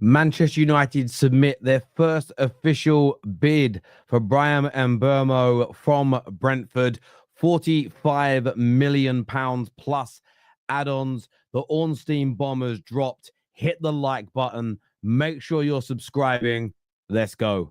Manchester United submit their first official bid for Bryan Mbeumo from Brentford. £45 million plus add-ons. The Ornstein Bombers dropped. Hit the like button. Make sure you're subscribing. Let's go.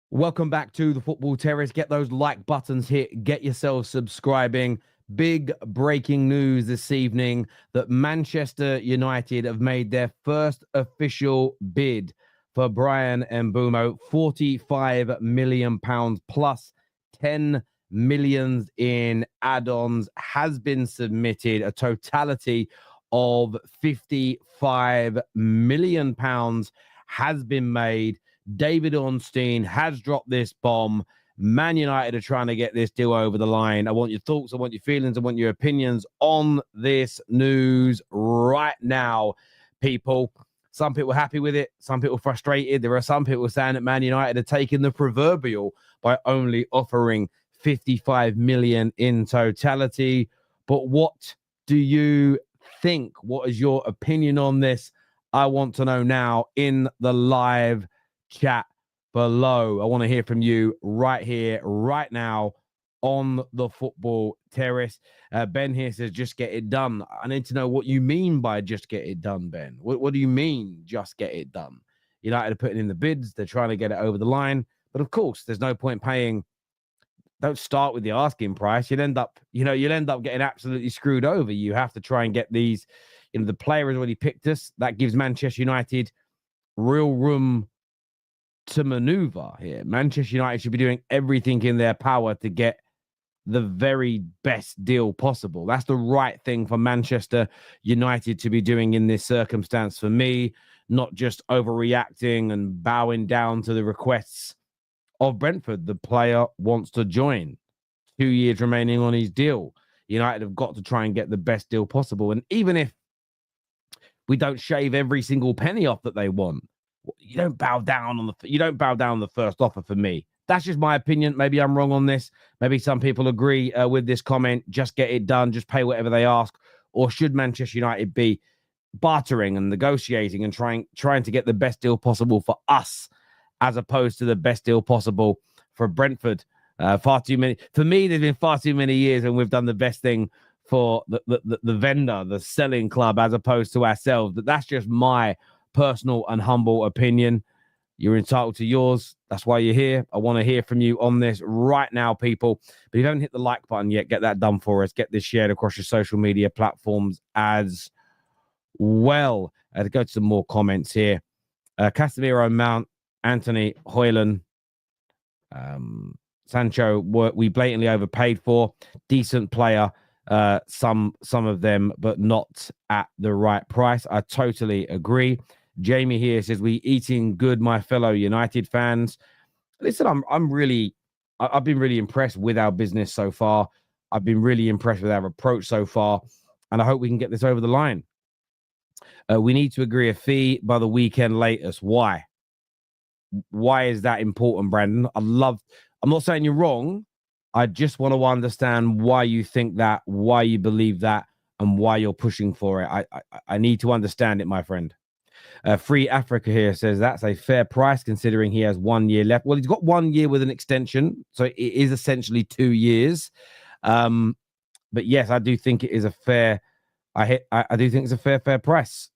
Welcome back to the Football Terrace. Get those like buttons hit. Get yourself subscribing. Big breaking news this evening that Manchester United have made their first official bid for Bryan Mbeumo. £45 million plus 10 million in add-ons has been submitted. A totality of £55 million has been made. David Ornstein has dropped this bomb. Man United are trying to get this deal over the line. I want your thoughts, I want your feelings, I want your opinions on this news right now, people. Some people are happy with it, some people frustrated. There are some people saying that Man United are taking the proverbial by only offering 55 million in totality. But what do you think? What is your opinion on this? I want to know now in the live chat below. I want to hear from you right here, right now on the Football Terrace. Ben here says, just get it done. I need to know what you mean by just get it done, Ben. What do you mean, just get it done? United are putting in the bids. They're trying to get it over the line. But of course, there's no point paying. Don't start with the asking price. You'll end up getting absolutely screwed over. You have to try and get these. The player has already picked us. That gives Manchester United real room to maneuver here. Manchester United should be doing everything in their power to get the very best deal possible. That's the right thing for Manchester United to be doing in this circumstance for me, not just overreacting and bowing down to the requests of Brentford. The player wants to join. 2 years remaining on his deal. United have got to try and get the best deal possible. And even if we don't shave every single penny off that they want, you don't bow down on the first offer for me. That's just my opinion. Maybe I'm wrong on this. Maybe some people agree with this comment. Just get it done. Just pay whatever they ask. Or should Manchester United be bartering and negotiating and trying to get the best deal possible for us, as opposed to the best deal possible for Brentford? Far too many. For me, there's been far too many years when we've done the best thing for the vendor, the selling club, as opposed to ourselves. But that's just my personal and humble opinion. You're entitled to yours. That's why you're here. I want to hear from you on this right now, people. But if you haven't hit the like button yet, get that done for us. Get this shared across your social media platforms as well. To go to some more comments here. Casemiro, Mount, Anthony, Hoyland, Sancho, we blatantly overpaid for. Decent player. Some of them, but not at the right price. I totally agree. Jamie here says, we eating good, my fellow United fans. Listen, I've been really impressed with our business so far. I've been really impressed with our approach so far, and I hope we can get this over the line. We need to agree a fee by the weekend latest. Why? Why is that important, Brandon? I'm not saying you're wrong. I just want to understand why you think that, why you believe that, and why you're pushing for it. I need to understand it, my friend. Free Africa here says that's a fair price considering he has 1 year left. Well, he's got 1 year with an extension, so it is essentially 2 years. But yes, I do think it is a fair. I do think it's a fair price.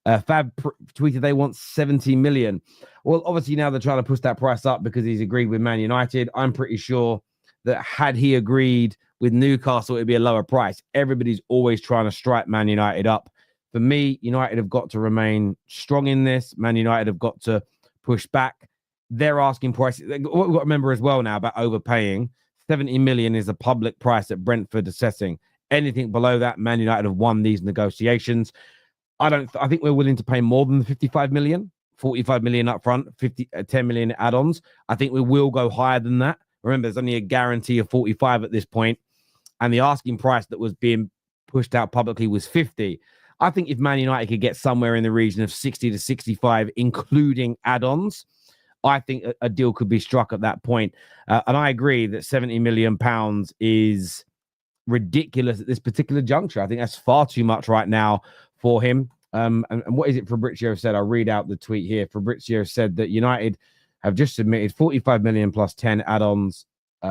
Fab tweeted they want 70 million. Well, obviously now they're trying to push that price up because he's agreed with Man United. I'm pretty sure that had he agreed with Newcastle, it'd be a lower price. Everybody's always trying to strike Man United up. For me, United have got to remain strong in this. Man United have got to push back. They're asking prices. What we've got to remember as well now about overpaying, 70 million is a public price that Brentford assessing. Anything below that, Man United have won these negotiations. I think we're willing to pay more than the 55 million, 45 million up front, 10 million add-ons. I think we will go higher than that. Remember, there's only a guarantee of 45 at this point, and the asking price that was being pushed out publicly was 50. I think if Man United could get somewhere in the region of 60 to 65, including add-ons, I think a deal could be struck at that point. And I agree that £70 million is ridiculous at this particular juncture. I think that's far too much right now for him. And what is it Fabrizio said? I'll read out the tweet here. Fabrizio said that United have just submitted 45 million plus 10 add-ons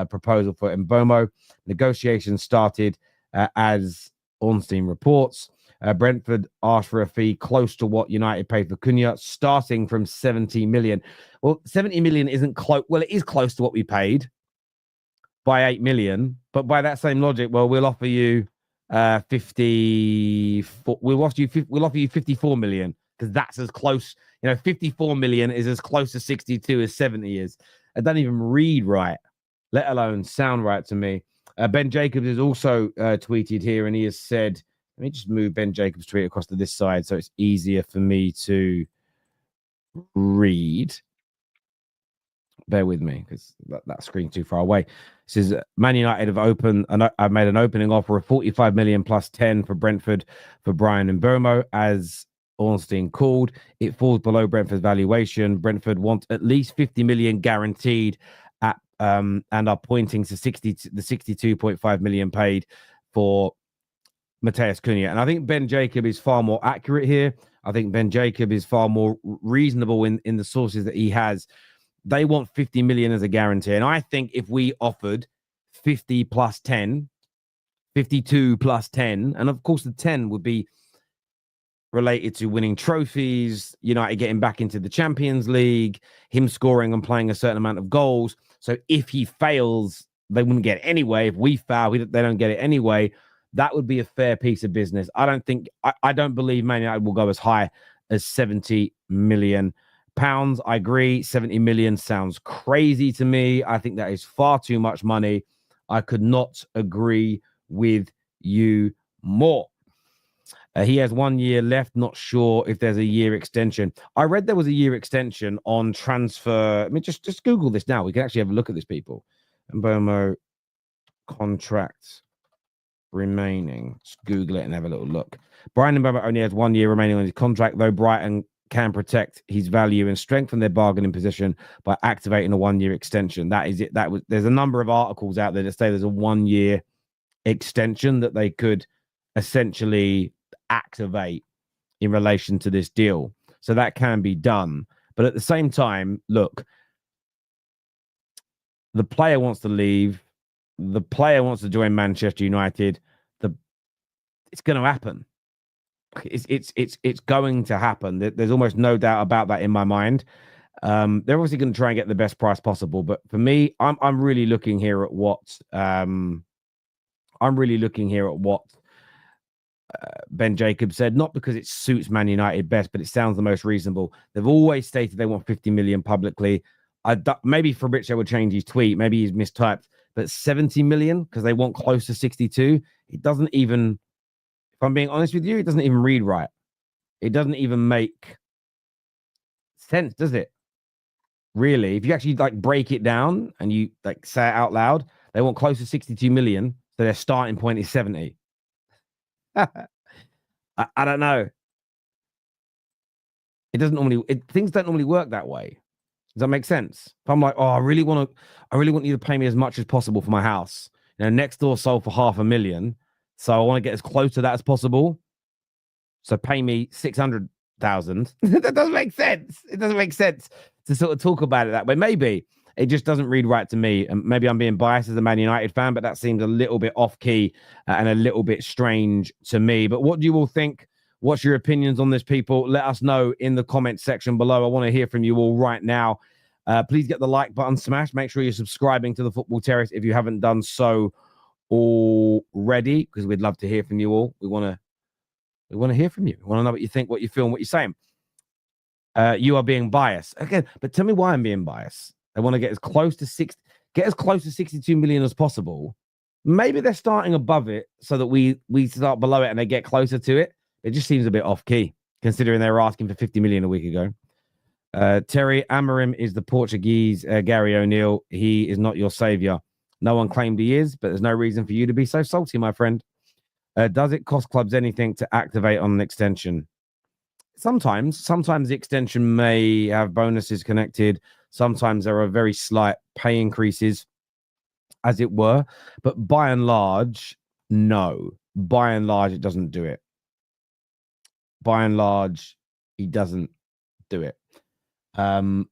proposal for Mbeumo. Negotiations started as Ornstein reports. Brentford asked for a fee close to what United paid for Cunha, starting from 70 million. Well, 70 million isn't close. Well, it is close to what we paid by 8 million, but by that same logic, well, we'll offer you 54. We'll offer you 54 million because that's as close. 54 million is as close to 62 as 70 is. I don't even read right, let alone sound right to me. Ben Jacobs has also tweeted here, and he has said, let me just move Ben Jacobs' tweet across to this side so it's easier for me to read. Bear with me because that screen's too far away. It says Man United have I've made an opening offer of 45 million plus 10 for Brentford for Bryan Mbeumo, as Ornstein called. It falls below Brentford's valuation. Brentford want at least 50 million guaranteed at and are pointing to the 62.5 million paid for Matheus Cunha. And I think Ben Jacob is far more accurate here. I think Ben Jacob is far more reasonable in the sources that he has. They want 50 million as a guarantee. And I think if we offered 50 plus 10, 52 plus 10, and of course the 10 would be related to winning trophies, United getting back into the Champions League, him scoring and playing a certain amount of goals. So if he fails, they wouldn't get it anyway. If we foul, they don't get it anyway. That would be a fair piece of business. I don't believe Man United will go as high as 70 million pounds. I agree. 70 million sounds crazy to me. I think that is far too much money. I could not agree with you more. He has 1 year left. Not sure if there's a year extension. I read there was a year extension on transfer. I mean, just Google this now. We can actually have a look at this, people. Mbeumo contract remaining. Just Google it and have a little look. Bryan Mbeumo only has 1 year remaining on his contract, though Brighton can protect his value and strengthen their bargaining position by activating a 1 year extension. That is it. There's a number of articles out there that say there's a 1 year extension that they could essentially activate in relation to this deal. So that can be done. But at the same time, look, the player wants to leave. The player wants to join Manchester United. It's going to happen. It's going to happen. There's almost no doubt about that in my mind. They're obviously going to try and get the best price possible, but for me, I'm really looking here at what Ben Jacobs said, not because it suits Man United best, but it sounds the most reasonable. They've always stated they want 50 million publicly. Maybe Fabrizio would change his tweet. Maybe he's mistyped, but 70 million because they want close to 62. It doesn't even, if I'm being honest with you, it doesn't even read right. It doesn't even make sense, does it? Really, if you actually break it down and you say it out loud, they want close to 62 million, so their starting point is 70. I don't know. It doesn't normally. Things don't normally work that way. Does that make sense? If I'm like, oh, I really want you to pay me as much as possible for my house. Next door sold for 500,000, so I want to get as close to that as possible. So pay me 600,000. That doesn't make sense. It doesn't make sense to sort of talk about it that way. Maybe it just doesn't read right to me. And maybe I'm being biased as a Man United fan, but that seems a little bit off key and a little bit strange to me. But what do you all think? What's your opinions on this, people? Let us know in the comment section below. I want to hear from you all right now. Please get the like button smashed. Make sure you're subscribing to the Football Terrace if you haven't done so already, because we'd love to hear from you all. We want to hear from you. We want to know what you think, what you feel, and what you're saying. You are being biased again, but tell me why I'm being biased. They want to get as close to 62 million as possible. Maybe they're starting above it so that we start below it and they get closer to it. It just seems a bit off key, considering they were asking for 50 million a week ago. Terry Amorim is the Portuguese Gary O'Neill. He is not your savior. No one claimed he is, but there's no reason for you to be so salty, my friend. Does it cost clubs anything to activate on an extension? Sometimes the extension may have bonuses connected. Sometimes there are very slight pay increases, as it were. But by and large, no. By and large, it doesn't do it. By and large, he doesn't do it. But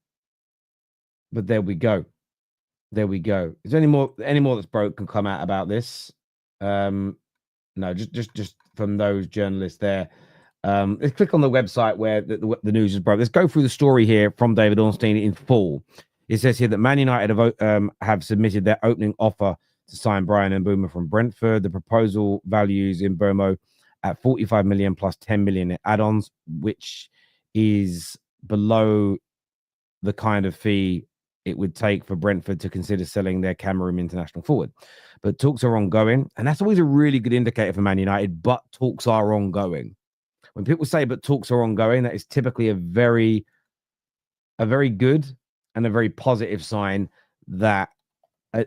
there we go. There we go. Is there any more that's broke can come out about this? No, just from those journalists there. Let's click on the website where the news is broke. Let's go through the story here from David Ornstein in full. It says here that Man United have submitted their opening offer to sign Bryan Mbeumo from Brentford. The proposal values Mbeumo at 45 million plus 10 million in add-ons, which is below the kind of fee it would take for Brentford to consider selling their Cameroon international forward. But talks are ongoing, and that's always a really good indicator for Man United, but talks are ongoing. When people say but talks are ongoing, that is typically a very good and a very positive sign that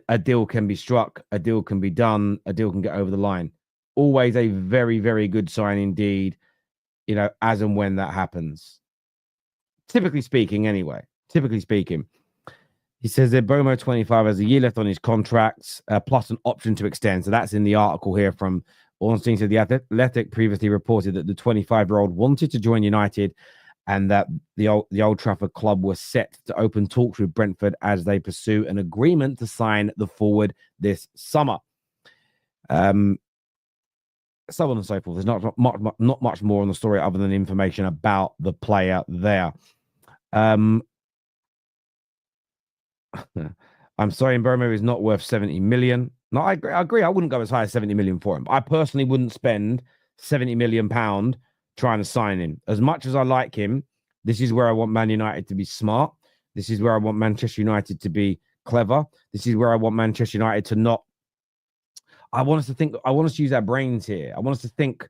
a deal can be struck, a deal can be done, a deal can get over the line. Always a very, very good sign indeed, as and when that happens. Typically speaking, anyway. Typically speaking. He says that Mbeumo 25 has a year left on his contracts, plus an option to extend. So that's in the article here from Ornstein. So the Athletic previously reported that the 25-year-old wanted to join United and that the Old Trafford club was set to open talks with Brentford as they pursue an agreement to sign the forward this summer. So on and so forth. There's not much more on the story other than information about the player there. I'm sorry, Mbeumo is not worth 70 million. No, I agree. I wouldn't go as high as 70 million for him. I personally wouldn't spend 70 million pound trying to sign him. As much as I like him, this is where I want Man United to be smart. This is where I want Manchester United to be clever. This is where I want Manchester United to not. I want us to think. I want us to use our brains here. I want us to think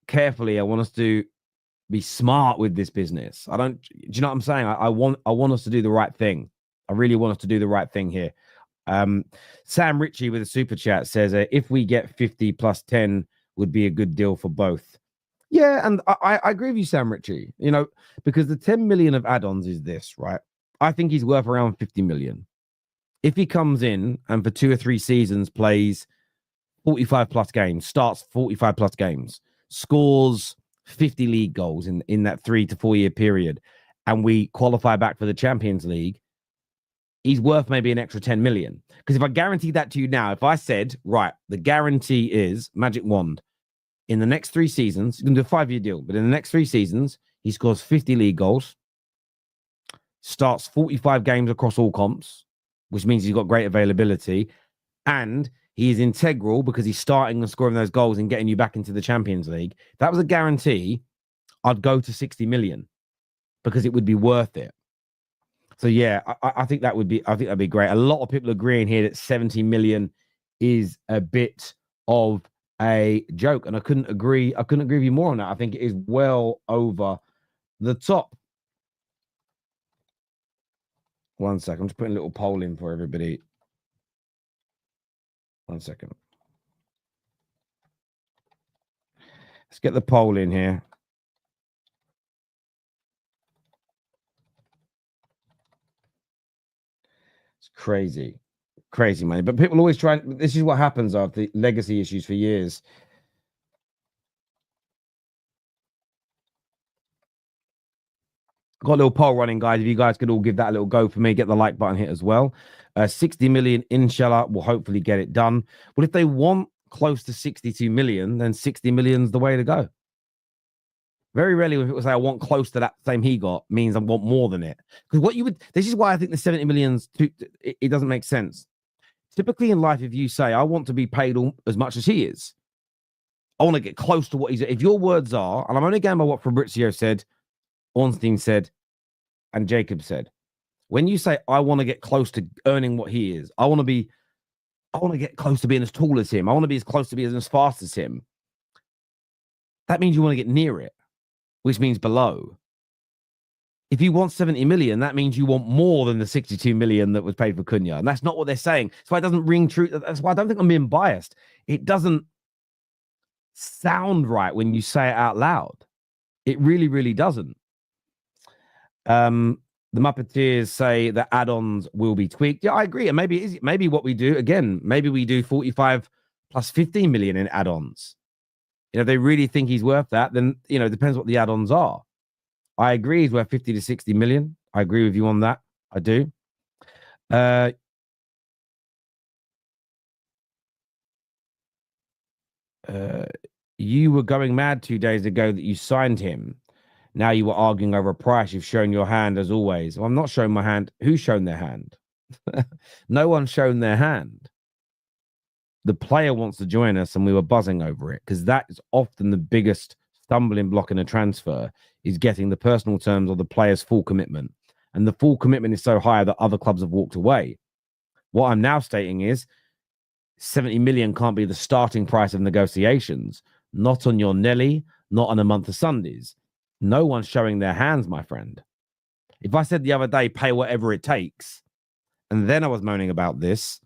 carefully. I want us to be smart with this business. Do you know what I'm saying? I want us to do the right thing. I really want us to do the right thing here. Sam Ritchie with a super chat says, if we get 50 plus 10 would be a good deal for both. Yeah, and I agree with you, Sam Ritchie, because the 10 million of add-ons is this, right? I think he's worth around 50 million. If he comes in and for 2 or 3 seasons plays 45 plus games, starts 45 plus games, scores 50 league goals in that 3 to 4 year period, and we qualify back for the Champions League, he's worth maybe an extra 10 million. Because if I guarantee that to you now, if I said, right, the guarantee is magic wand, in the next 3 seasons, you can do a 5-year deal, but in the next 3 seasons, he scores 50 league goals, starts 45 games across all comps, which means he's got great availability, and he is integral because he's starting and scoring those goals and getting you back into the Champions League. If that was a guarantee, I'd go to 60 million because it would be worth it. So yeah, I think that'd be great. A lot of people agreeing here that 70 million is a bit of a joke, and I couldn't agree with you more on that. I think it is well over the top. One second, I'm just putting a little poll in for everybody. 1 second. Let's get the poll in here. It's crazy money. But people always try. This is what happens after the legacy issues for years. Got a little poll running, guys. If you guys could all give that a little go for me, get the like button hit as well. 60 million, inshallah, will hopefully get it done. But if they want close to 62 million, then 60 million's the way to go. Very rarely when people say I want close to that same he got means I want more than it. Because this is why I think the 70 millions, it doesn't make sense. Typically in life, if you say I want to be paid as much as he is, I want to get close to what he's. If your words are, and I'm only going by what Fabrizio said, Ornstein said, and Jacob said, when you say I want to get close to earning what he is, I want to get close to being as tall as him. I want to be as close to being as fast as him. That means you want to get near it, which means below. If you want 70 million, that means you want more than the 62 million that was paid for Cunha. And that's not what they're saying. That's why it doesn't ring true. That's why I don't think I'm being biased. It doesn't sound right when you say it out loud. It really, really doesn't. The Muppeteers say that add-ons will be tweaked. Yeah, I agree. And maybe what we do again, maybe we do 45 plus 15 million in add-ons. If they really think he's worth that, then it depends what the add-ons are. I agree he's worth 50 to 60 million. I agree with you on that. I do. You were going mad 2 days ago that you signed him. Now you were arguing over a price. You've shown your hand as always. Well, I'm not showing my hand. Who's shown their hand? No one's shown their hand. The player wants to join us, and we were buzzing over it because that is often the biggest stumbling block in a transfer is getting the personal terms of the player's full commitment. And the full commitment is so high that other clubs have walked away. What I'm now stating is 70 million can't be the starting price of negotiations. Not on your Nelly, not on a month of Sundays. No one's showing their hands, my friend. If I said the other day, pay whatever it takes, and then I was moaning about this,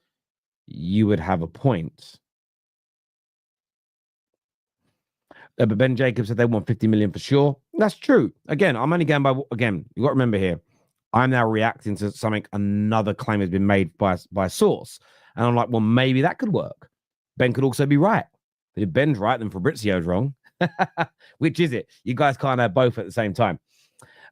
you would have a point. But Ben Jacobs said they want 50 million for sure. That's true. Again, I'm only going by, again, you got to remember here, I'm now reacting to something, another claim has been made by a source. And I'm like, well, maybe that could work. Ben could also be right. But if Ben's right, then Fabrizio's wrong. Which is it? You guys can't have both at the same time.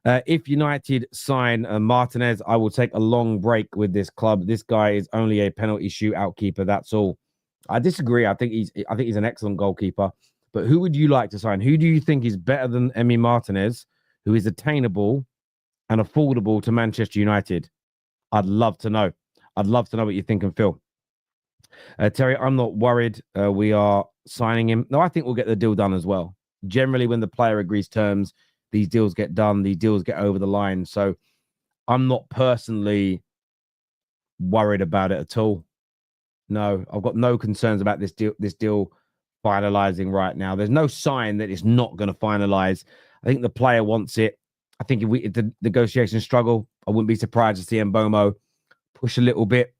If United sign Martinez, I will take a long break with this club. This guy is only a penalty shootout keeper. That's all. I disagree. I think he's an excellent goalkeeper. But who would you like to sign? Who do you think is better than Emi Martinez, who is attainable and affordable to Manchester United? I'd love to know. I'd love to know what you think and feel. Terry, I'm not worried. We are signing him. No, I think we'll get the deal done as well. Generally, when the player agrees terms, these deals get done. These deals get over the line. So I'm not personally worried about it at all. No, I've got no concerns about this deal finalizing right now. There's no sign that it's not going to finalize. I think the player wants it. I think if the negotiations struggle, I wouldn't be surprised to see Mbeumo push a little bit,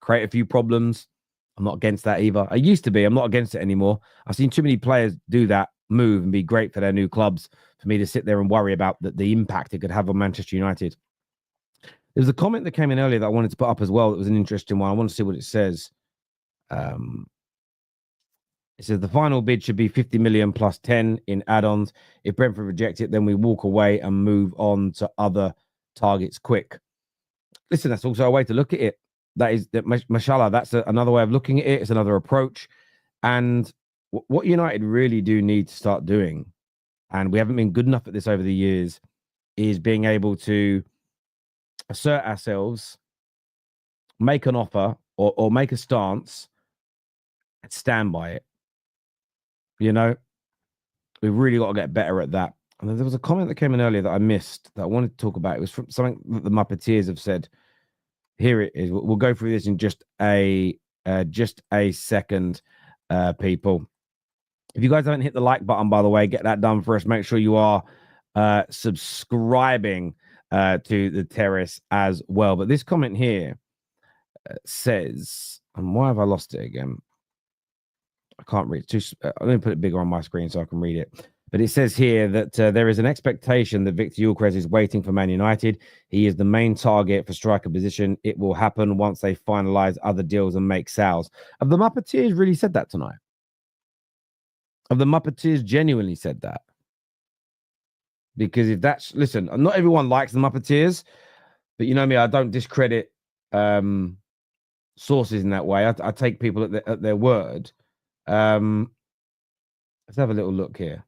create a few problems. I'm not against that either. I used to be. I'm not against it anymore. I've seen too many players do that move and be great for their new clubs for me to sit there and worry about the impact it could have on Manchester United. There's a comment that came in earlier that I wanted to put up as well. It was an interesting one. I want to see what it says. It says the final bid should be 50 million plus 10 in add-ons. If Brentford reject it, then we walk away and move on to other targets quick. Listen, that's also a way to look at it. Mashallah, that's another way of looking at it. It's another approach. And what United really do need to start doing, and we haven't been good enough at this over the years, is being able to assert ourselves, make an offer or make a stance and stand by it. We've really got to get better at that. And there was a comment that came in earlier that I missed that I wanted to talk about. It was from something that the Muppeteers have said. Here it is. We'll go through this in just a second, people. If you guys haven't hit the like button, by the way, get that done for us. Make sure you are subscribing to the Terrace as well. But this comment here says, and why have I lost it again? I can't read it. I'm going to put it bigger on my screen so I can read it. But it says here that there is an expectation that Victor Gyokeres is waiting for Man United. He is the main target for striker position. It will happen once they finalize other deals and make sales. Have the Muppeteers really said that tonight? Have the Muppeteers genuinely said that? Because if that's... Listen, not everyone likes the Muppeteers, but you know me, I don't discredit sources in that way. I take people at their word. Let's have a little look here.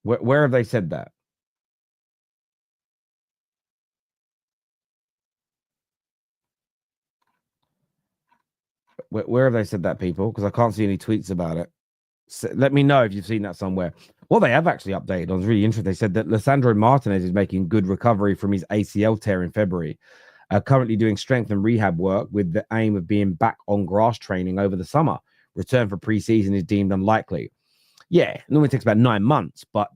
Where have they said that? Where have they said that, people? Because I can't see any tweets about it. So let me know if you've seen that somewhere. Well, they have actually updated. I was really interested. They said that Lisandro Martinez is making good recovery from his ACL tear in February. Currently doing strength and rehab work with the aim of being back on grass training over the summer. Return for pre-season is deemed unlikely. Yeah, it normally takes about 9 months, but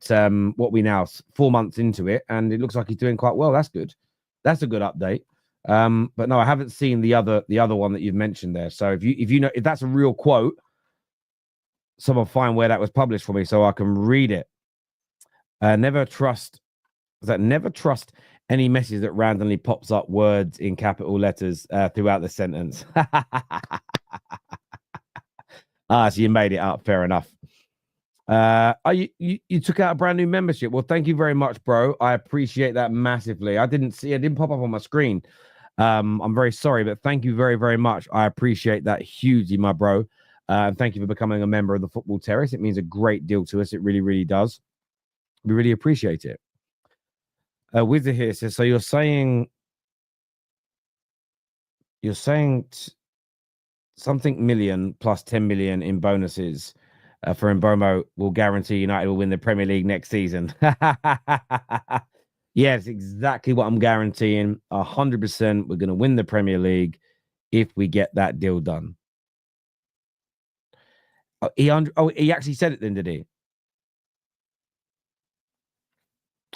what we now 4 months into it, and it looks like he's doing quite well. That's good. That's a good update. But no, I haven't seen the other one that you've mentioned there. So if you know if that's a real quote, someone find where that was published for me so I can read it. Never trust Any message that randomly pops up words in capital letters throughout the sentence. So you made it up. Fair enough. You took out a brand new membership. Well, thank you very much, bro. I appreciate that massively. I didn't pop up on my screen. I'm very sorry, but thank you very, very much. I appreciate that hugely, my bro. And thank you for becoming a member of the Football Terrace. It means a great deal to us. It really, really does. We really appreciate it. Wizard here says, so you're saying something million plus 10 million in bonuses for Mbeumo will guarantee United will win the Premier League next season. Yes, exactly what I'm guaranteeing. 100% we're going to win the Premier League if we get that deal done. He actually said it then, did he?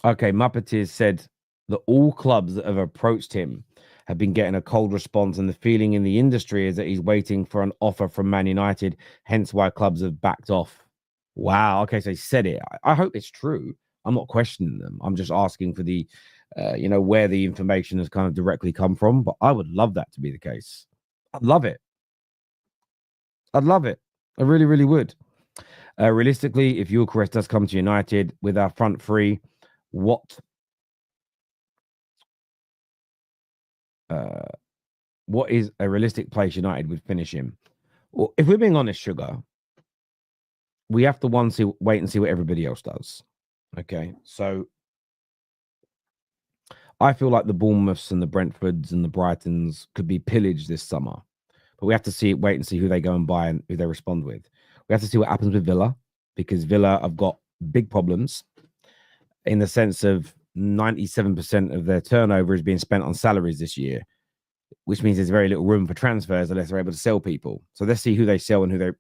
Okay, Muppeteers said that all clubs that have approached him have been getting a cold response, and the feeling in the industry is that he's waiting for an offer from Man United, hence why clubs have backed off. Wow. Okay, so he said it. I hope it's true. I'm not questioning them. I'm just asking for the, where the information has kind of directly come from. But I would love that to be the case. I'd love it. I'd love it. I really, really would. Realistically, if Gyökeres does come to United with our front three, what is a realistic place United would finish him? Well, if we're being honest, Sugar, we have to wait and see what everybody else does. Okay, so I feel like the Bournemouths and the Brentfords and the Brightons could be pillaged this summer, but we have to wait and see who they go and buy and who they respond with. We have to see what happens with Villa, because Villa have got big problems in the sense of 97% of their turnover is being spent on salaries this year, which means there's very little room for transfers unless they're able to sell people. So let's see who they sell and who they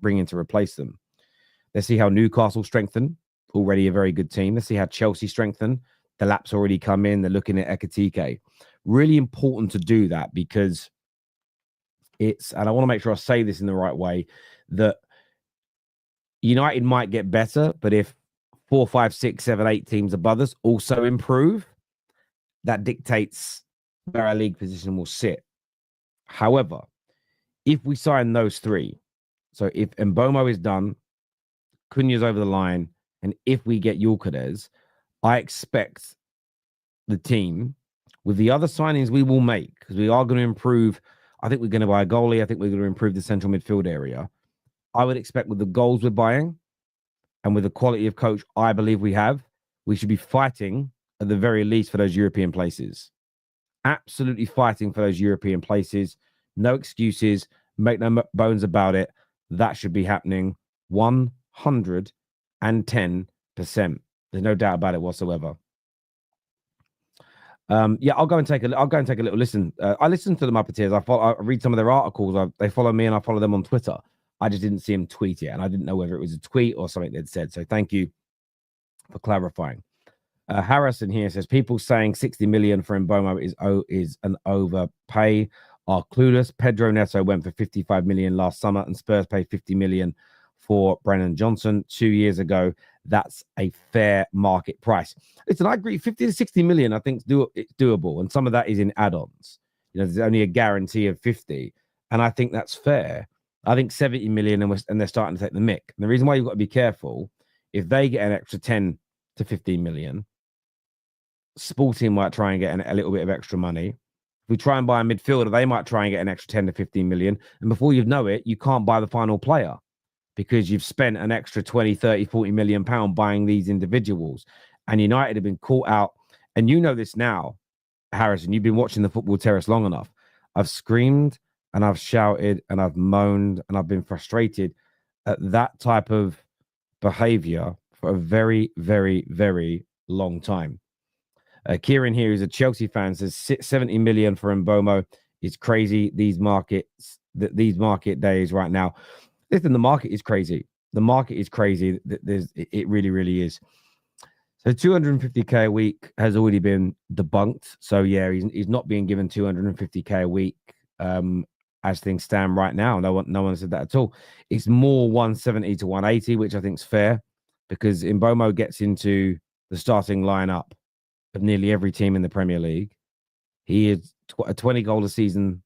bring in to replace them. Let's see how Newcastle strengthen, already a very good team. Let's see how Chelsea strengthen. The Lap's already come in. They're looking at Ekitike. Really important to do that, because and I want to make sure I say this in the right way, that United might get better, but if 4, 5, 6, 7, 8 teams above us also improve, that dictates where our league position will sit. However, if we sign those three, so if Mbeumo is done, Cunha's over the line, and if we get Gyökeres, I expect the team, with the other signings we will make, because we are going to improve. I think we're going to buy a goalie. I think we're going to improve the central midfield area. I would expect with the goals we're buying and with the quality of coach I believe we have, we should be fighting at the very least for those European places. Absolutely fighting for those European places. No excuses. Make no bones about it. That should be happening 110%. There's no doubt about it whatsoever. I'll go and take a little listen. I listen to the Muppeteers. I read some of their articles. They follow me, and I follow them on Twitter. I just didn't see him tweet it, and I didn't know whether it was a tweet or something they'd said. So thank you for clarifying. Harrison here says people saying 60 million for Mbeumo is an overpay are clueless. Pedro Neto went for 55 million last summer, and Spurs paid 50 million for Brennan Johnson 2 years ago. That's a fair market price. Listen, I agree. 50 to 60 million, I think, it's doable, and some of that is in add-ons. There's only a guarantee of 50, and I think that's fair. I think 70 million, and they're starting to take the mick. And the reason why you've got to be careful, if they get an extra 10 to 15 million, Sporting might try and get a little bit of extra money. If we try and buy a midfielder, they might try and get an extra 10 to 15 million. And before you know it, you can't buy the final player because you've spent an extra 20, 30, 40 million pound buying these individuals. And United have been caught out. And you know this now, Harrison, you've been watching the Football Terrace long enough. I've screamed and I've shouted and I've moaned and I've been frustrated at that type of behavior for a very, very, very long time. Kieran here, who's a Chelsea fan, says 70 million for Mbeumo is crazy. These market days right now. Listen, the market is crazy. The market is crazy. It really, really is. So 250k a week has already been debunked. So yeah, he's not being given 250k a week as things stand right now. No one said that at all. It's more 170 to 180, which I think is fair, because Mbeumo gets into the starting lineup of nearly every team in the Premier League. He is a 20 goal a season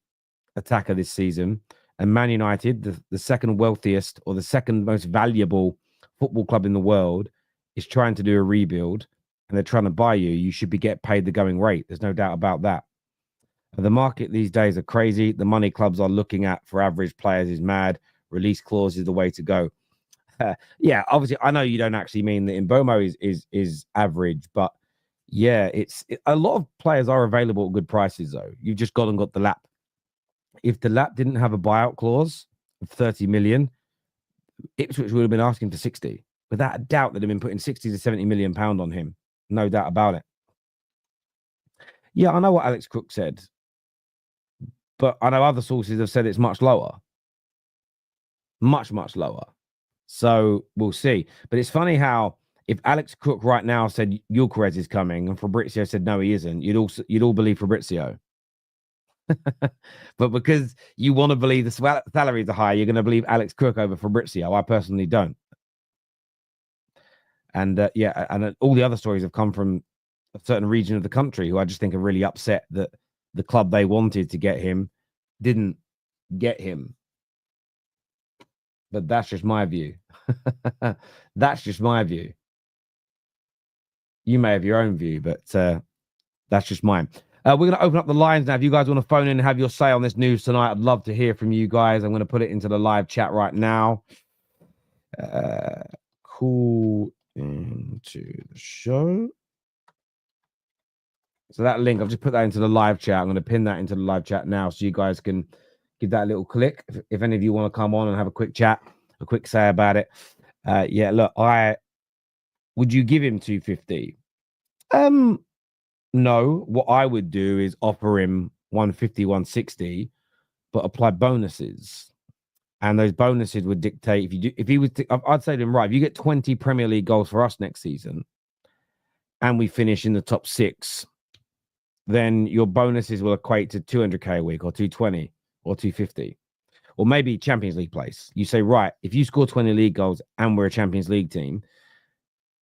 attacker this season. And Man United, the second wealthiest or the second most valuable football club in the world, is trying to do a rebuild and they're trying to buy you. You should be getting paid the going rate. There's no doubt about that. The market these days are crazy. The money clubs are looking at for average players is mad. Release clause is the way to go. Yeah, obviously, I know you don't actually mean that Mbeumo is average, but yeah, a lot of players are available at good prices though. You've just gone and got the lap. If the lap didn't have a buyout clause of 30 million, Ipswich would have been asking for 60. Without a doubt, they'd have been putting 60 to 70 million pound on him. No doubt about it. Yeah, I know what Alex Crook said, but I know other sources have said it's much lower. Much, much lower. So we'll see. But it's funny how if Alex Crook right now said Gyökeres is coming and Fabrizio said no, he isn't, you'd all believe Fabrizio. But because you want to believe the salaries are high, you're going to believe Alex Crook over Fabrizio. I personally don't. And yeah, and all the other stories have come from a certain region of the country who I just think are really upset that the club they wanted to get him didn't get him. But that's just my view. That's just my view. You may have your own view, but that's just mine. We're going to open up the lines now. If you guys want to phone in and have your say on this news tonight, I'd love to hear from you guys. I'm going to put it into the live chat right now. Call into the show. So that link, I've just put that into the live chat. I'm going to pin that into the live chat now so you guys can give that a little click. If any of you want to come on and have a quick chat, a quick say about it. Yeah, look, would you give him 250? No, what I would do is offer him 150, 160, but apply bonuses. And those bonuses would dictate if he was, I'd say to him, right, if you get 20 Premier League goals for us next season and we finish in the top 6, then your bonuses will equate to 200k a week or 220 or 250 or maybe Champions League place. You say, right, if you score 20 league goals and we're a Champions League team,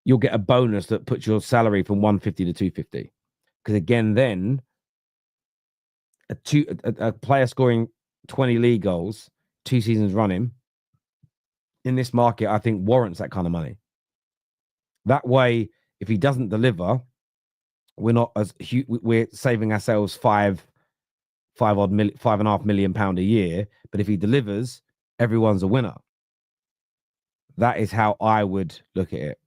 you'll get a bonus that puts your salary from 150 to 250. Because again, then a player scoring 20 league goals 2 seasons running in this market, I think warrants that kind of money. That way, if he doesn't deliver, we're saving ourselves £5.5 million a year. But if he delivers, everyone's a winner. That is how I would look at it.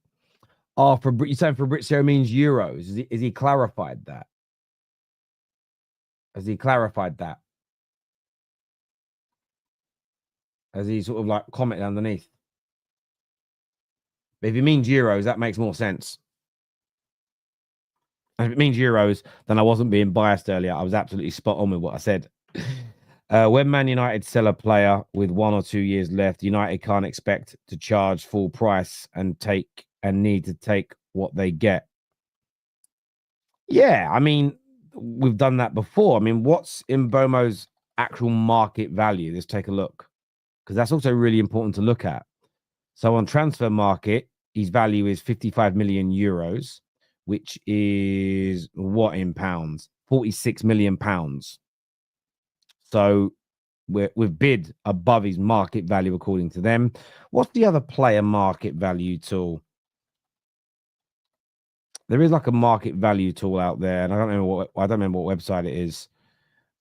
You're saying Fabrizio means euros. Is he clarified that? Has he clarified that? Has he sort of like commented underneath? But if he means euros, that makes more sense. And if it means euros, then I wasn't being biased earlier. I was absolutely spot on with what I said. When Man United sell a player with 1 or 2 years left, United can't expect to charge full price and need to take what they get. Yeah, I mean, we've done that before. I mean, what's Mbeumo's actual market value? Let's take a look, because that's also really important to look at. So on transfer market, his value is 55 million euros, which is what in pounds? 46 million pounds. So we've bid above his market value according to them. What's the other player market value tool? There is like a market value tool out there, and I don't remember what website it is.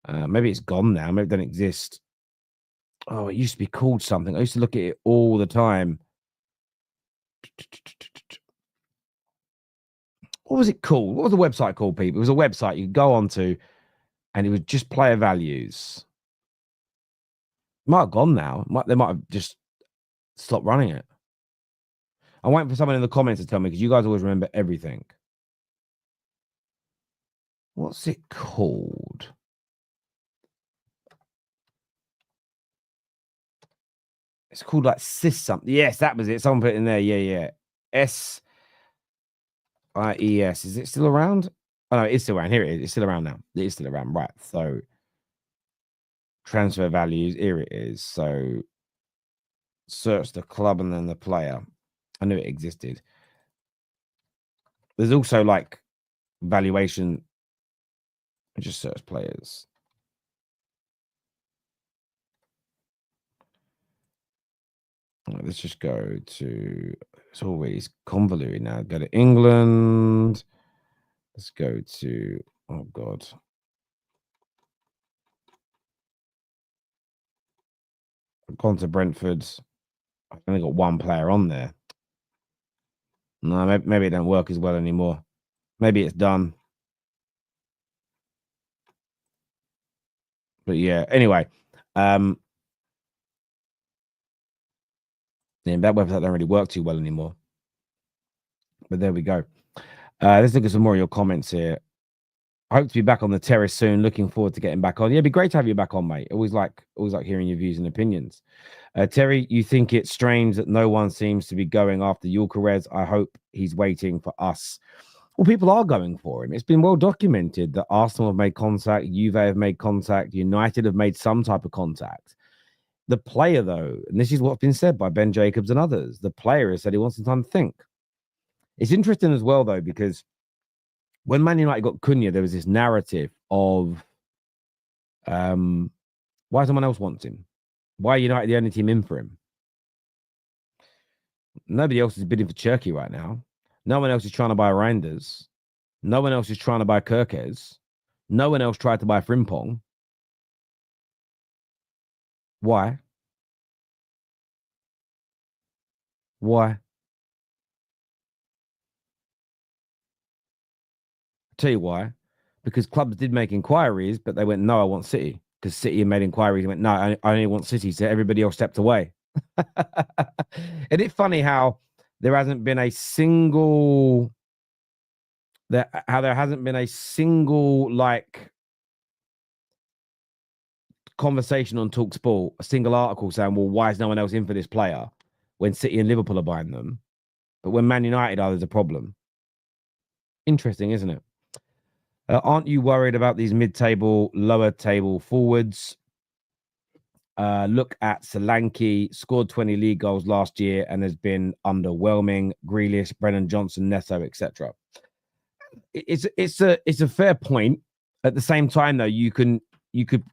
Maybe it's gone now. Maybe it doesn't exist. Oh, it used to be called something. I used to look at it all the time. What was it called? What was the website called, people? It was a website you could go onto, and it was just player values. It might have gone now. They might have just stopped running it. I'm waiting for someone in the comments to tell me, because you guys always remember everything. What's it called? It's called like SIS something. Yes, that was it. Someone put it in there. Yeah. SIES. Is it still around? Oh, no, it's still around. Here it is. It's still around now. It is still around. Right. So transfer values. Here it is. So search the club and then the player. I knew it existed. There's also like valuation. Just search players. Let's just go to, it's always convoluted now. Go to England. Let's go to, oh God. I've gone to Brentford. I've only got one player on there. No, maybe it don't work as well anymore. Maybe it's done. But yeah, anyway. Yeah, that website don't really work too well anymore. But there we go. Let's look at some more of your comments here. I hope to be back on the terrace soon. Looking forward to getting back on. Yeah, it'd be great to have you back on, mate. Always like hearing your views and opinions. Terry, you think it's strange that no one seems to be going after Gyökeres? I hope he's waiting for us. Well, people are going for him. It's been well documented that Arsenal have made contact, Juve have made contact, United have made some type of contact. The player, though, and this is what's been said by Ben Jacobs and others, the player has said he wants some time to think. It's interesting as well, though, because when Man United got Cunha, there was this narrative of why someone else wants him? Why United the only team in for him? Nobody else is bidding for Turkey right now. No one else is trying to buy Reinders. No one else is trying to buy Kirkes. No one else tried to buy Frimpong. Why? Why? Tell you why. Because clubs did make inquiries, but they went, no, I want City. Because City made inquiries and went, no, I only want City. So everybody else stepped away. Isn't it funny how there hasn't been a single like conversation on TalkSport, a single article saying, well, why is no one else in for this player when City and Liverpool are buying them? But when Man United are, there's a problem. Interesting, isn't it? Aren't you worried about these mid-table, lower-table forwards? Look at Solanke, scored 20 league goals last year and has been underwhelming. Grealish, Brennan Johnson, Neto, etc. It's a fair point. At the same time, though, you could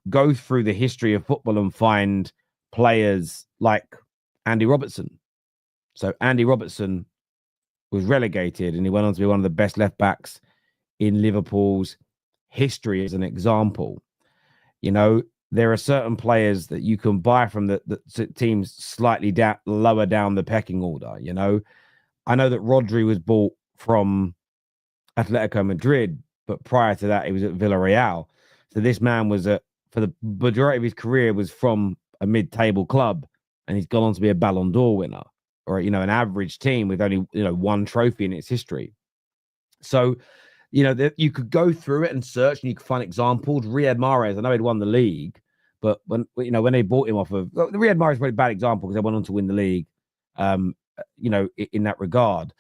go through the history of football and find players like Andy Robertson. So Andy Robertson was relegated and he went on to be one of the best left backs in Liverpool's history as an example. You know, there are certain players that you can buy from the teams slightly lower down the pecking order. You know, I know that Rodri was bought from Atletico Madrid, but prior to that, he was at Villarreal. So this man was for the majority of his career was from a mid-table club, and he's gone on to be a Ballon d'Or winner, or an average team with only one trophy in its history. So, you could go through it and search, and you could find examples. Riyad Mahrez, I know he'd won the league, but when they bought him off of Riyad Mahrez is probably a bad example because they went on to win the league, in that regard.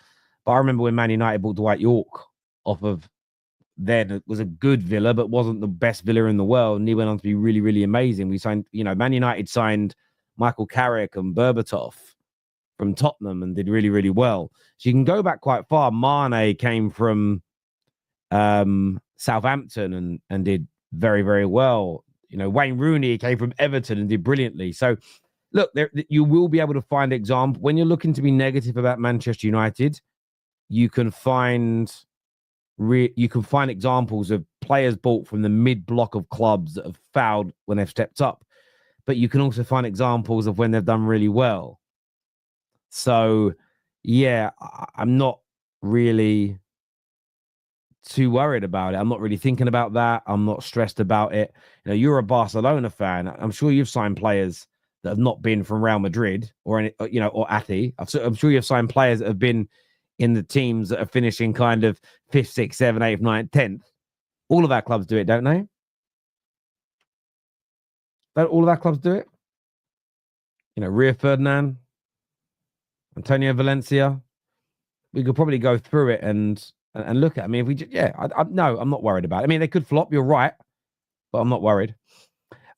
But I remember when Man United bought Dwight York off of then it was a good Villa, but wasn't the best Villa in the world, and he went on to be really, really amazing. We signed, Man United signed Michael Carrick and Berbatov from Tottenham and did really, really well. So you can go back quite far. Mane came from Southampton and did very, very well. Wayne Rooney came from Everton and did brilliantly. So look, you will be able to find examples when you're looking to be negative about Manchester United. You can find examples of players bought from the mid block of clubs that have fouled when they've stepped up, but you can also find examples of when they've done really well. So, yeah, I'm not really too worried about it. I'm not really thinking about that. I'm not stressed about it. You're a Barcelona fan. I'm sure you've signed players that have not been from Real Madrid or Ati. I'm sure you've signed players that have been in the teams that are finishing kind of 5th, 6th, 7th, 8th, 9th, 10th. All of our clubs do it, don't they? Don't all of our clubs do it? Rio Ferdinand, Antonio Valencia. We could probably go through it and look at it. I mean, if we just, no, I'm not worried about it. I mean, they could flop, you're right, but I'm not worried.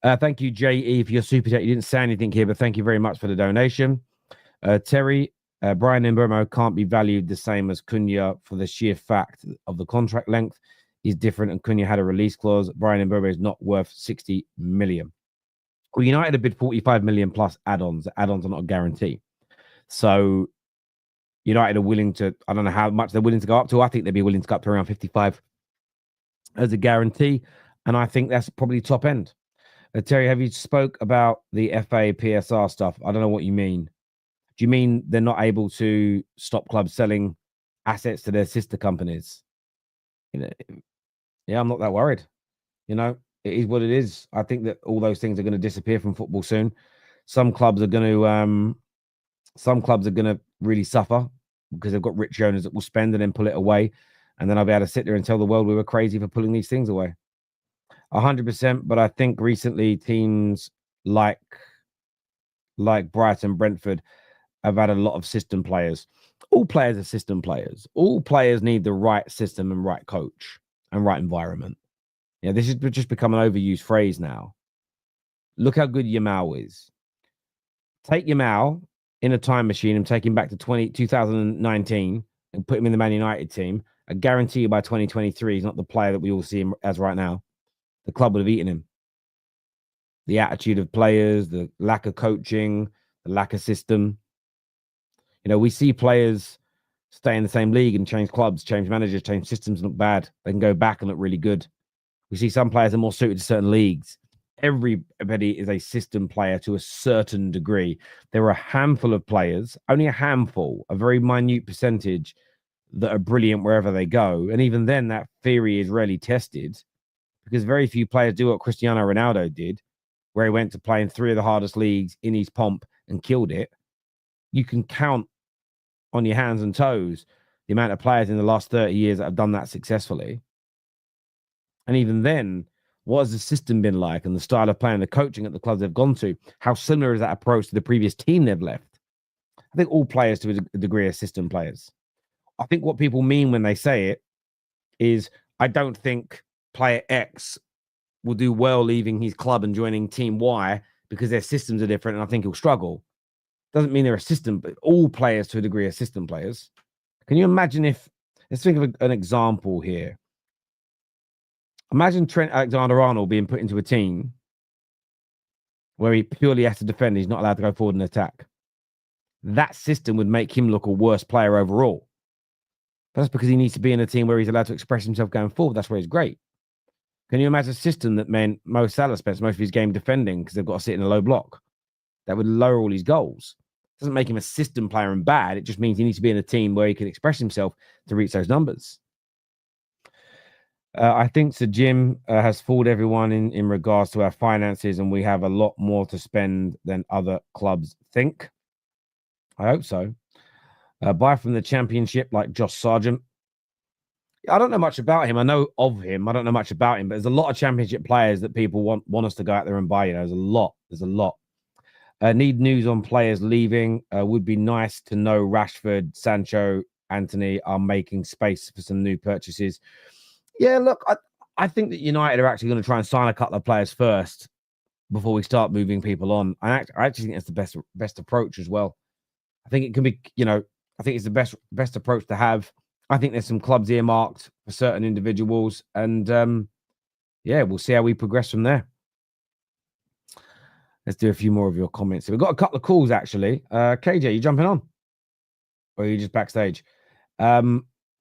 Thank you, JE, for your super chat. You didn't say anything here, but thank you very much for the donation. Terry, Bryan Mbeumo can't be valued the same as Cunha for the sheer fact of the contract length is different, and Cunha had a release clause. Bryan Mbeumo is not worth 60 million. Well, United have bid 45 million plus add-ons. Add-ons are not a guarantee. So United are willing to, I don't know how much they're willing to go up to. I think they'd be willing to go up to around 55 as a guarantee. And I think that's probably top end. Terry, have you spoke about the FA PSR stuff? I don't know what you mean. Do you mean they're not able to stop clubs selling assets to their sister companies? You know, yeah, I'm not that worried. You know, it is what it is. I think that all those things are going to disappear from football soon. Some clubs are going to really suffer because they've got rich owners that will spend and then pull it away. And then I'll be able to sit there and tell the world we were crazy for pulling these things away. 100%. But I think recently teams like Brighton, Brentford have had a lot of system players. All players are system players. All players need the right system and right coach and right environment. Yeah, this has just become an overused phrase now. Look how good Yamal is. Take Yamal in a time machine and take him back to 2019 and put him in the Man United team. I guarantee you by 2023, he's not the player that we all see him as right now. The club would have eaten him. The attitude of players, the lack of coaching, the lack of system. You know, we see players stay in the same league and change clubs, change managers, change systems and look bad. They can go back and look really good. We see some players are more suited to certain leagues. Everybody is a system player to a certain degree. There are a handful of players, only a handful, a very minute percentage that are brilliant wherever they go. And even then, that theory is rarely tested because very few players do what Cristiano Ronaldo did, where he went to play in 3 of the hardest leagues in his pomp and killed it. You can count on your hands and toes the amount of players in the last 30 years that have done that successfully. And even then, what has the system been like and the style of playing, the coaching at the clubs they've gone to? How similar is that approach to the previous team they've left? I think all players to a degree are system players. I think what people mean when they say it is, I don't think player X will do well leaving his club and joining team Y because their systems are different and I think he'll struggle. Doesn't mean they're a system, but all players to a degree are system players. Can you imagine if, let's think of an example here. Imagine Trent Alexander-Arnold being put into a team where he purely has to defend. He's not allowed to go forward and attack. That system would make him look a worse player overall. But that's because he needs to be in a team where he's allowed to express himself going forward. That's where he's great. Can you imagine a system that meant Mo Salah spends most of his game defending because they've got to sit in a low block? That would lower all his goals. It doesn't make him a system player and bad. It just means he needs to be in a team where he can express himself to reach those numbers. I think Sir Jim has fooled everyone in regards to our finances, and we have a lot more to spend than other clubs think. I hope so. Buy from the Championship like Josh Sargent. I don't know much about him. I know of him. I don't know much about him, but there's a lot of Championship players that people want us to go out there and buy. You know, there's a lot. There's a lot. Need news on players leaving. Would be nice to know Rashford, Sancho, Anthony are making space for some new purchases. Yeah, look, I think that United are actually going to try and sign a couple of players first before we start moving people on. I actually think it's the best approach as well. I think it can be, you know, I think it's the best approach to have. I think there's some clubs earmarked for certain individuals, and yeah, we'll see how we progress from there. Let's do a few more of your comments. So we've got a couple of calls actually. KJ, you jumping on, or are you just backstage?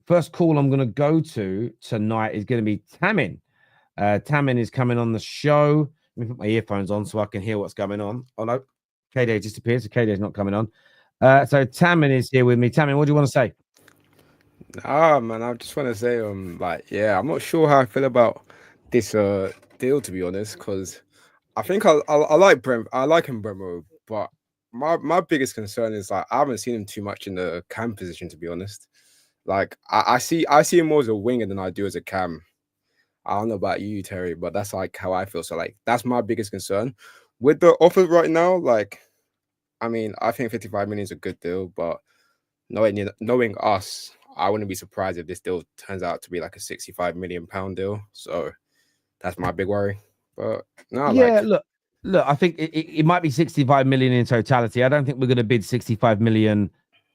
First call I'm going to go to tonight is going to be Tamin. Tamin is coming on the show. Let me put my earphones on so I can hear what's going on. Oh, no. KJ disappeared, so KJ's not coming on. So Tamin is here with me. Tamin, what do you want to say? Man, I just want to say, I'm not sure how I feel about this deal, to be honest, because I think I like Mbeumo, but my biggest concern is I haven't seen him too much in the cam position, to be honest. I see him more as a winger than I do as a cam. I don't know about you, Terry, but that's how I feel. So that's my biggest concern with the offer right now. I think 55 million is a good deal, but knowing us, I wouldn't be surprised if this deal turns out to be like a 65 million pound deal. So that's my big worry. But no, look, I think it might be 65 million in totality. I don't think we're going to bid 65 million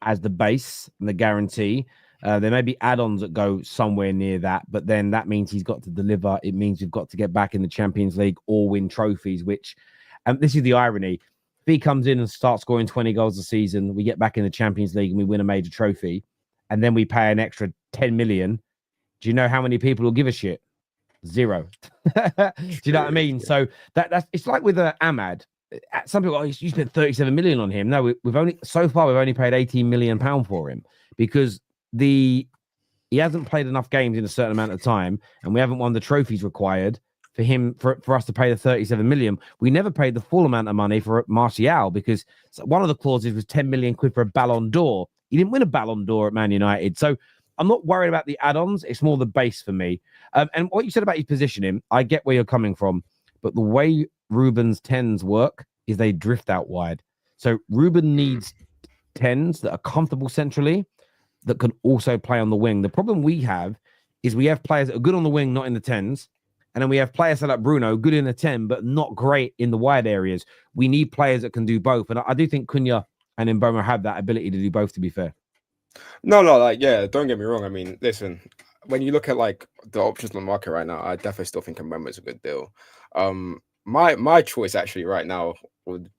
as the base and the guarantee. There may be add-ons that go somewhere near that, but then that means he's got to deliver. It means we've got to get back in the Champions League or win trophies, which, and this is the irony. If he comes in and starts scoring 20 goals a season, we get back in the Champions League and we win a major trophy, and then we pay an extra 10 million. Do you know how many people will give a shit? Zero. Do you know what I mean? Yeah. So that's it's like with Ahmad. Some people, you spent 37 million on him. No, we've only paid 18 million pound for him because he hasn't played enough games in a certain amount of time, and we haven't won the trophies required for us to pay the 37 million. We never paid the full amount of money for Martial because one of the clauses was 10 million quid for a Ballon d'Or. He didn't win a Ballon d'Or at Man United. So I'm not worried about the add-ons. It's more the base for me. And what you said about his positioning, I get where you're coming from. But the way Ruben's 10s work is they drift out wide. So Ruben needs 10s that are comfortable centrally that can also play on the wing. The problem we have is we have players that are good on the wing, not in the 10s. And then we have players like Bruno, good in the 10, but not great in the wide areas. We need players that can do both. And I do think Cunha and Mbeumo have that ability to do both, to be fair. No, like, yeah, don't get me wrong. I mean, listen, when you look at like the options on the market right now, I definitely still think Mbeumo is a good deal. My choice actually right now would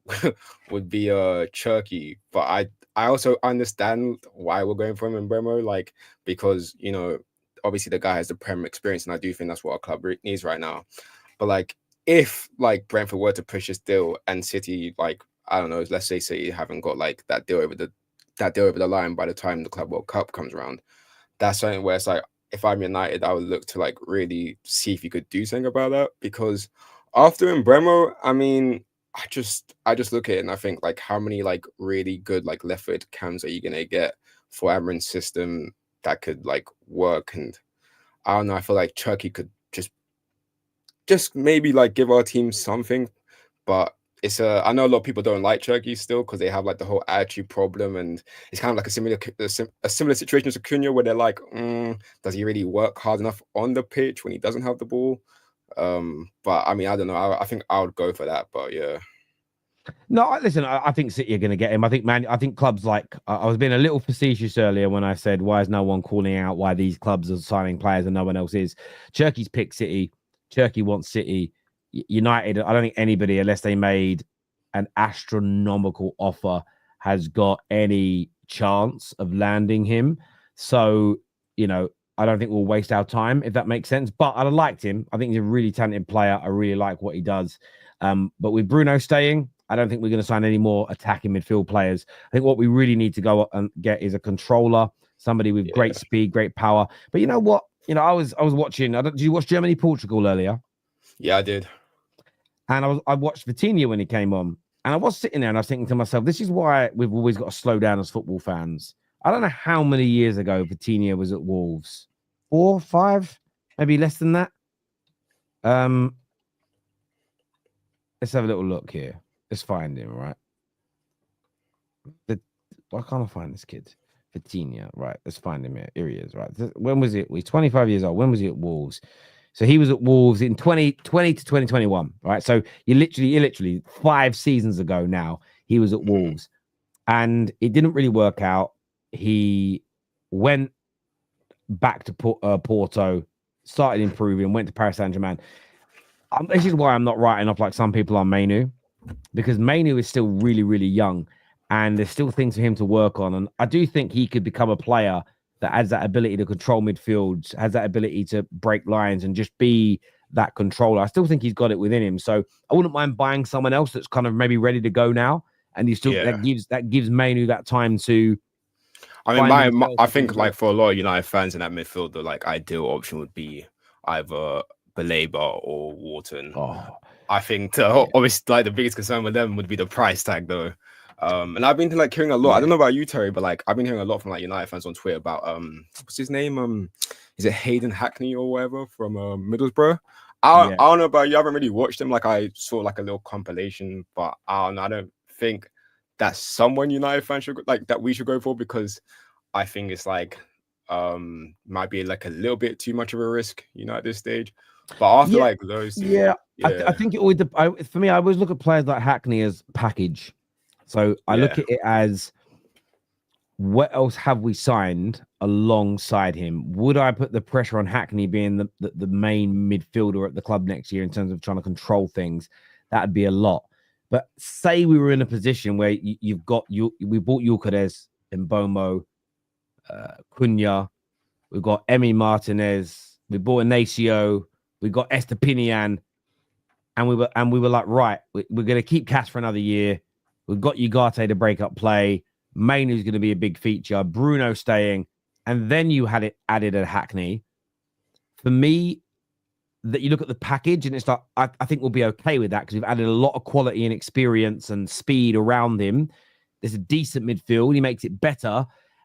be Cherky, but I also understand why we're going for him Mbeumo, like, because, you know, obviously the guy has the Prem experience, and I do think that's what our club needs right now. But like, if like Brentford were to push this deal and City, like, I don't know, let's say City haven't got like that deal over the line by the time the Club World Cup comes around, that's something where it's like, if I'm United, I would look to like really see if you could do something about that. Because after Mbeumo, I mean, I just look at it and I think, like, how many like really good like left-footed cams are you gonna get for Amarin's system that could like work? And I don't know, I feel like Turkey could just maybe like give our team something. But it's I know a lot of people don't like Turkey still because they have like the whole attitude problem, and it's kind of like a similar situation as Acuna, where they're like, does he really work hard enough on the pitch when he doesn't have the ball? But I mean, I don't know. I think I would go for that. But yeah. No, listen, I think City are going to get him. I think clubs like, I was being a little facetious earlier when I said, why is no one calling out why these clubs are signing players and no one else is? Turkey's picked City. Turkey wants City. United, I don't think anybody, unless they made an astronomical offer, has got any chance of landing him. So, you know, I don't think we'll waste our time, if that makes sense. But I liked him. I think he's a really talented player. I really like what he does. But with Bruno staying, I don't think we're going to sign any more attacking midfield players. I think what we really need to go and get is a controller, somebody with great speed, great power. But you know what? You know, I was watching. Did you watch Germany-Portugal earlier? Yeah, I did. And I watched Vitinha when he came on. And I was sitting there and I was thinking to myself, this is why we've always got to slow down as football fans. I don't know how many years ago Vitinha was at Wolves. 4, 5, maybe less than that. Let's have a little look here. Let's find him, right? Why can't I find this kid? Vitinha, right? Let's find him here. Here he is, right? When was it? He's 25 years old. When was he at Wolves? So he was at Wolves in 2020 to 2021, right? So you literally 5 seasons ago now, he was at Wolves, and it didn't really work out. He went back to Porto, started improving, went to Paris Saint-Germain. This is why I'm not writing off like some people on Mainu, because Mainu is still really, really young, and there's still things for him to work on. And I do think he could become a player that has that ability to control midfields, has that ability to break lines and just be that controller. I still think he's got it within him. So I wouldn't mind buying someone else that's kind of maybe ready to go now. And he still that gives Mainu that time to. I mean, I think like for a lot of United fans in that midfield, the like ideal option would be either Baleba or Wharton. Oh, I think obviously like the biggest concern with them would be the price tag though. And I've been like hearing a lot. I don't know about you, Terry, but like I've been hearing a lot from like United fans on Twitter about what's his name? Is it Hayden Hackney or whatever from Middlesbrough? I don't know about you. I haven't really watched him. Like I saw like a little compilation, but I don't think that's someone United fans should like that we should go for, because I think it's like might be like a little bit too much of a risk, you know, at this stage. But after like those two, I think it always for me, I always look at players like Hackney as package. So I look at it as what else have we signed alongside him? Would I put the pressure on Hackney being the main midfielder at the club next year in terms of trying to control things? That'd be a lot. But say we were in a position where we bought Yulkades, Mbeumo, Cunha, we've got Emi Martinez, we bought Inacio, we got Estepinian, and we were like, right, we're going to keep Cass for another year. We've got Ugarte to break up play. Mainu's going to be a big feature. Bruno staying, and then you had it added at Hackney. For me, that you look at the package and it's like I think we'll be okay with that because we've added a lot of quality and experience and speed around him. There's a decent midfield. He makes it better,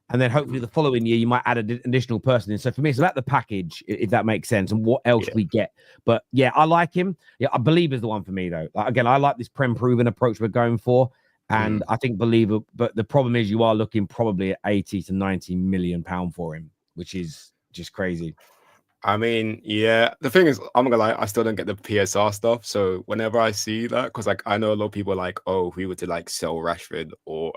and then hopefully the following year you might add an additional person in. So for me, it's about the package, if that makes sense, and what else we get. But yeah, I like him. Yeah, I believe is the one for me though. Like, again, I like this Prem proven approach we're going for. And I think Believer, but the problem is you are looking probably at 80 to 90 million pound for him, which is just crazy. I mean, yeah, the thing is, I'm not gonna lie, I still don't get the PSR stuff. So whenever I see that, because like I know a lot of people are like, oh, if we were to like sell Rashford or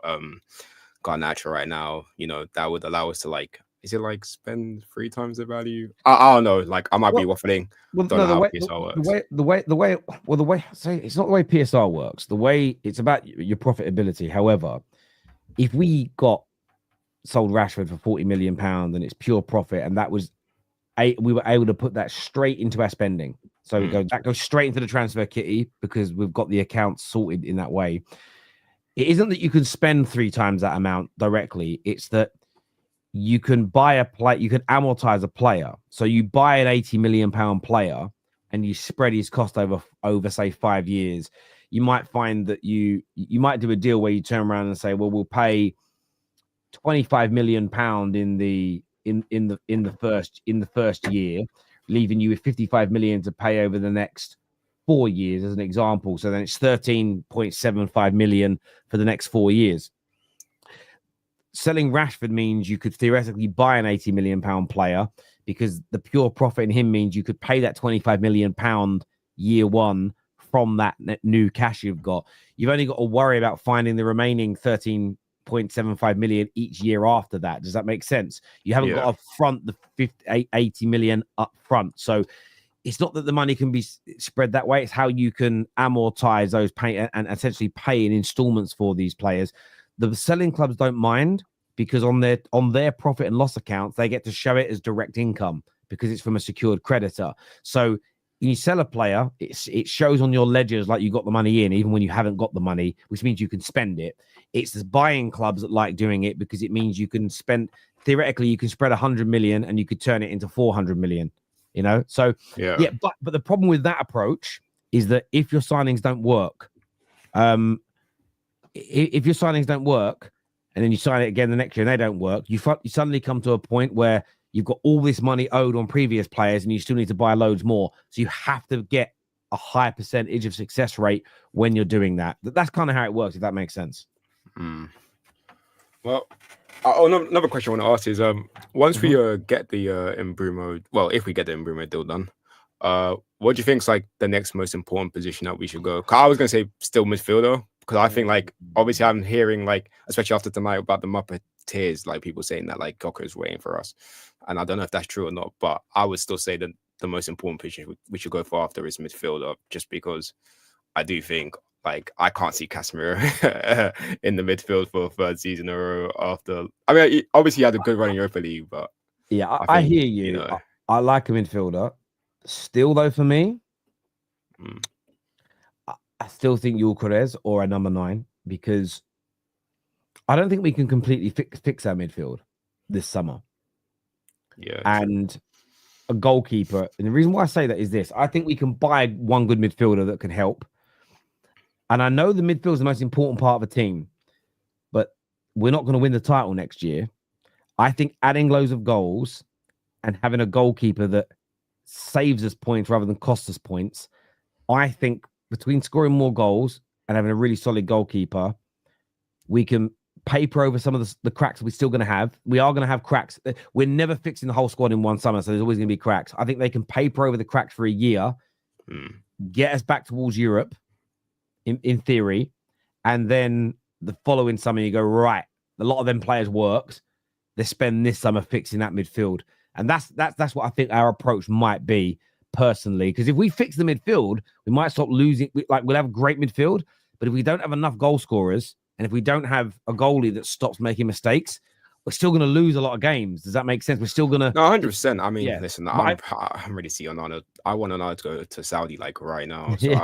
Garnacho right now, you know, that would allow us to like, is it like spend 3 times the value? I don't know. Like I might be waffling. Well, don't no, know how PSR works. the way. Say it's not the way PSR works. The way it's about your profitability. However, if we got sold Rashford for 40 million pounds and it's pure profit, and that was we were able to put that straight into our spending. So that goes straight into the transfer kitty because we've got the account sorted in that way. It isn't that you can spend 3 times that amount directly. It's that you can buy a play, you can amortize a player. So you buy an 80 million pound player and you spread his cost over say 5 years. You might find that you might do a deal where you turn around and say, well, we'll pay 25 million pound in the first year, leaving you with 55 million to pay over the next 4 years as an example. So then it's 13.75 million for the next 4 years. Selling Rashford means you could theoretically buy an 80 million pound player because the pure profit in him means you could pay that 25 million pound year one from that new cash you've got. You've only got to worry about finding the remaining 13.75 million each year after that. Does that make sense? You haven't got to front the 80 million up front. So it's not that the money can be spread that way. It's how you can amortize those pay and essentially pay in installments for these players. The selling clubs don't mind because on their profit and loss accounts, they get to show it as direct income because it's from a secured creditor. So when you sell a player, it shows on your ledgers like you got the money in, even when you haven't got the money, which means you can spend it. It's the buying clubs that like doing it because it means you can spend, theoretically, you can spread 100 million and you could turn it into 400 million, you know? So, but the problem with that approach is that if your signings don't work, if your signings don't work and then you sign it again the next year and they don't work, you suddenly come to a point where you've got all this money owed on previous players and you still need to buy loads more. So you have to get a high percentage of success rate when you're doing that. That's kind of how it works, if that makes sense. Well, another question I want to ask is, once we get the Mbeumo, well, if we get the Mbeumo deal done, what do you think is like the next most important position that we should go? I was going to say still midfielder, because I think like obviously I'm hearing like, especially after tonight, about the Muppeteers, like people saying that like Gokko is waiting for us, and I don't know if that's true or not, but I would still say that the most important position we should go for after is midfielder, just because I do think like I can't see Casemiro in the midfield for a 3rd season in a row after. I mean, obviously he had a good run in Europa League, but yeah, I hear you. You know, I like a midfielder. Still though, for me, I still think Gyökeres or a number 9 because I don't think we can completely fix our midfield this summer. Yeah, and true. A goalkeeper. And the reason why I say that is this: I think we can buy one good midfielder that can help. And I know the midfield is the most important part of a team, but we're not going to win the title next year. I think adding loads of goals and having a goalkeeper that saves us points rather than costs us points, I think between scoring more goals and having a really solid goalkeeper, we can paper over some of the cracks we're still going to have. We are going to have cracks. We're never fixing the whole squad in one summer, so there's always going to be cracks. I think they can paper over the cracks for a year, get us back towards Europe, in theory, and then the following summer you go, right, a lot of them players worked. They spend this summer fixing that midfield. And that's what I think our approach might be personally. Because if we fix the midfield, we might stop losing. We'll have a great midfield, but if we don't have enough goal scorers, and if we don't have a goalie that stops making mistakes, we're still going to lose a lot of games. Does that make sense? We're still going to... No, 100%. I mean, Yeah. listen, I'm ready to see Onana. I want Onana to go to Saudi like right now. So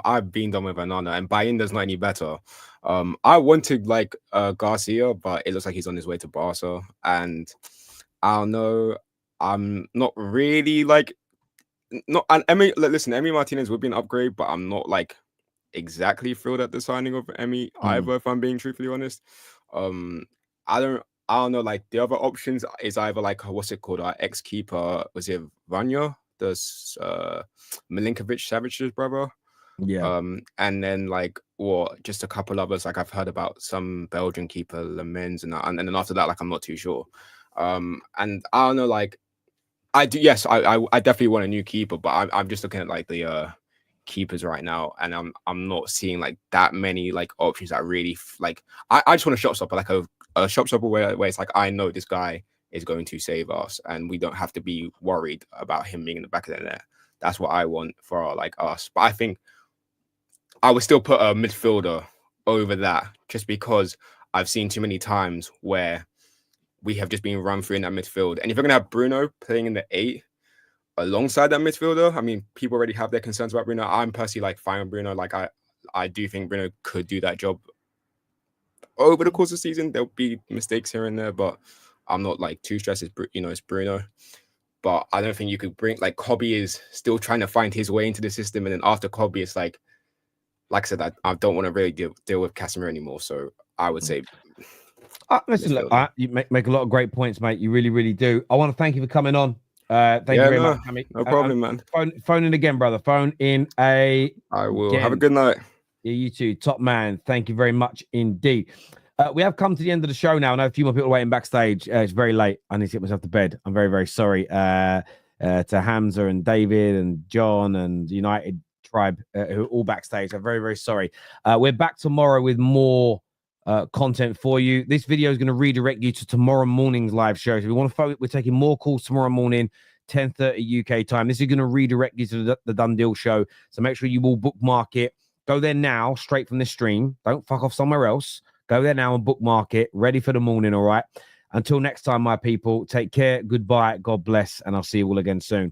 I've been done with Onana, and Bayinda's not any better. I wanted like Garcia, but it looks like he's on his way to Barca, and I don't know. I'm not really like not. And Emi Martinez would be an upgrade, but I'm not like exactly thrilled at the signing of Emi either. If I'm being truthfully honest, I don't know. Like the other options is either like what's it called? Our ex-keeper, was it Vanya, the Milinkovic Savic's brother? Yeah. And then like or just a couple others. Like I've heard about some Belgian keeper, Lemens, and then after that, like I'm not too sure. And I don't know. Like I do. Yes, I definitely want a new keeper, but I'm just looking at like the keepers right now, and I'm not seeing like that many like options that really like. I just want a shot stopper, like a shop stopper where it's like I know this guy is going to save us, and we don't have to be worried about him being in the back of the net. That's what I want for like us. But I think I would still put a midfielder over that, just because I've seen too many times where we have just been run through in that midfield. And if you're gonna have Bruno playing in the 8 alongside that midfielder, I mean, people already have their concerns about Bruno. I'm personally like fine with Bruno. Like I do think Bruno could do that job over the course of the season. There'll be mistakes here and there, but I'm not like too stressed. It's Bruno. But I don't think you could bring like Kobe is still trying to find his way into the system, and then after Kobe, it's like I said, I don't want to really deal with Casemiro anymore. So I would say. Listen, look, you make a lot of great points, mate. You really, really do. I want to thank you for coming on. Thank you very much, Hammy. No problem, man. Phone in again, brother. Phone in I will. Have a good night. Yeah, you too. Top man. Thank you very much indeed. We have come to the end of the show now. I know a few more people are waiting backstage. It's very late. I need to get myself to bed. I'm very, very sorry to Hamza and David and John and United Tribe who are all backstage. I'm very, very sorry. We're back tomorrow with more content for you. This video is going to redirect you to tomorrow morning's live show. So we want to focus. We're taking more calls tomorrow morning, 10:30 UK time. This is going to redirect you to the Done Deal show. So make sure you will bookmark it. Go there now, straight from the stream. Don't fuck off somewhere else. Go there now and bookmark it. Ready for the morning, all right? Until next time, my people, take care. Goodbye. God bless. And I'll see you all again soon.